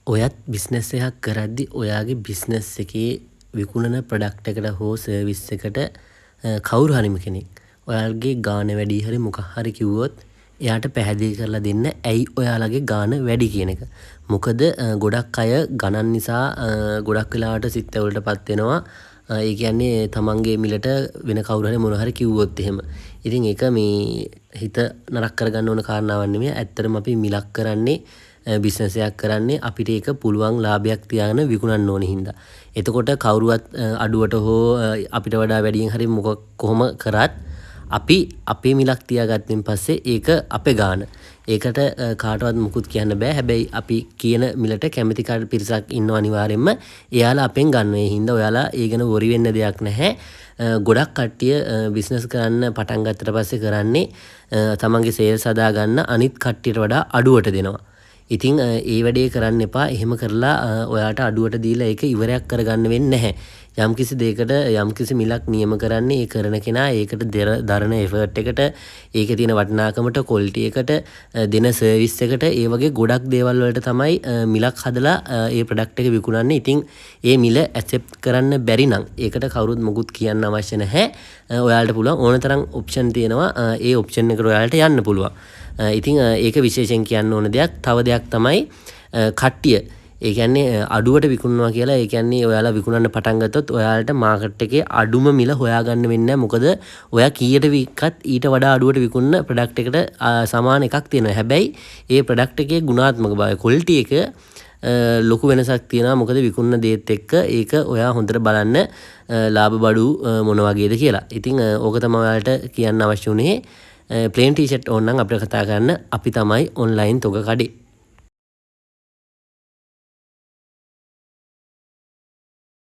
ඔයත් බිස්නස් එකක් කරද්දි ඔයාගේ බිස්නස් එකේ විකුණන ප්‍රොඩක්ට් එකට හෝ සර්විස් එකට කවුරු හරිම කෙනෙක් ඔයාලගේ ගාණ වැඩි හරි මොකක් හරි කිව්වොත් එයාට පැහැදිලි කරලා දෙන්න ඇයි ඔයාලගේ ගාණ වැඩි කියන එක. මොකද ගොඩක් අය ගණන් නිසා ගොඩක් වෙලාවට සිත් තැවුලටපත් වෙනවා. ඒ කියන්නේ තමන්ගේ මිලට වෙන කවුරු හරි මොන හරි කිව්වොත් එහෙම. ඉතින් ඒක මේ හිත නරක කරගන්න ඕන කාරණාවක් නෙමෙයි. ඇත්තටම අපි මිලක් කරන්නේ බිස්නස් එකක් කරන්නේ අපිට ඒක පුළුවන් ලාභයක් තියාගෙන විකුණන්න ඕන හින්දා. එතකොට කවුරුවත් අඩුවට හෝ අපිට වඩා වැඩියෙන් හරි කොහොම කරත් අපි අපේ මිලක් තියාගත්තෙන් පස්සේ ඒක අපේ ගාණ. ඒකට කාටවත් මුකුත් කියන්න බෑ. හැබැයි අපි කියන මිලට කැමති පිරිසක් ඉන්නවා අනිවාර්යෙන්ම. එයාලා අපෙන් ගන්න. ඒ හින්දා ඔයාලා ඒ ගැන වොරි වෙන්න දෙයක් නැහැ. ගොඩක් කට්ටිය බිස්නස් කරන්න පටන් ගත්තට පස්සේ කරන්නේ තමන්ගේ සේල්ස් හදා ගන්න අනිත් කට්ටියට වඩා අඩුවට දෙනවා. ඉතින් ඒ වැඩේ කරන්න එපා. එහෙම කරලා ඔයාට අඩුවට දීලා ඒක ඉවරයක් කරගන්න වෙන්නේ නැහැ. යම්කිසි දෙයකට යම්කිසි මිලක් නියම කරන්නේ ඒ කරන කෙනා ඒකට දරන එෆර්ට් එකට ඒකේ තියෙන වටිනාකමට ක්වොලිටි එකට දෙන සර්විස් එකට ඒ වගේ ගොඩක් දේවල් වලට තමයි මිලක් හදලා ඒ ප්‍රොඩක්ට් එක විකුණන්නේ. ඉතින් ඒ මිල ඇක්සෙප්ට් කරන්න බැරි නම් ඒකට කවුරුත් මොකුත් කියන්න අවශ්‍ය නැහැ. ඔයාලට පුළුවන් ඕන තරම් ඔප්ෂන් තියෙනවා. ඒ ඔප්ෂන් එකට ඔයාලට යන්න පුළුවන්. ඉතින් ඒක විශේෂයෙන් කියන්න ඕන දෙයක්. තව දෙයක් තමයි කට්ටිය ඒ කියන්නේ අඩුවට විකුණනවා කියලා. ඒ කියන්නේ ඔයාලා විකුණන්න පටන් ගත්තොත් ඔයාලට මාකට් එකේ අඩුම මිල හොයාගන්න වෙන්නේ නැහැ. මොකද ඔයා කීයට වික්කත් ඊට වඩා අඩුවට විකුණන ප්‍රොඩක්ට් එකට සමාන එකක් තියෙනවා. හැබැයි ඒ ප්‍රොඩක්ට් එකේ ගුණාත්මක භාවය ක්වොලිටි එක ලොකු වෙනසක් තියෙනවා. මොකද විකුණන දේත් එක්ක ඒක ඔයා හොඳට බලන්න ලාභ බඩු මොන වගේද කියලා. ඉතින් ඕක තමයි ඔයාලට කියන්න අවශ්‍ය වුණේ. ප්ලේන් ටී ෂර්ට් ඕන නම් අපිට කතා කරන්න. අපි තමයි ඔන්ලයින් තොග කඩේ.